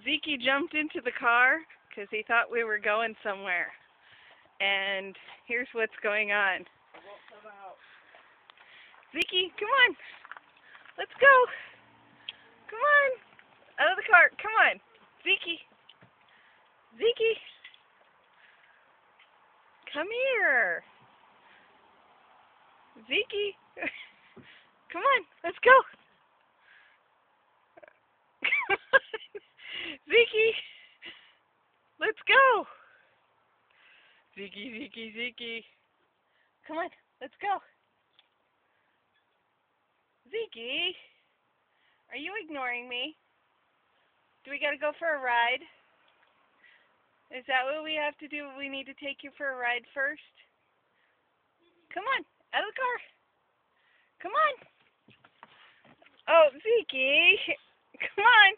Zeke jumped into the car because he thought we were going somewhere. And here's what's going on. Zeke, come on. Let's go. Come on. Out of the car. Come on. Zeke. Zeke. Come here. Zeke. Come on. Let's go. Come on. Zeke. Let's go. Zeke. Come on. Let's go. Zeke. Are you ignoring me? Do we gotta go for a ride? Is that what we have to do? We need to take you for a ride first? Come on, out of the car. Come on. Oh, Zeke. Come on.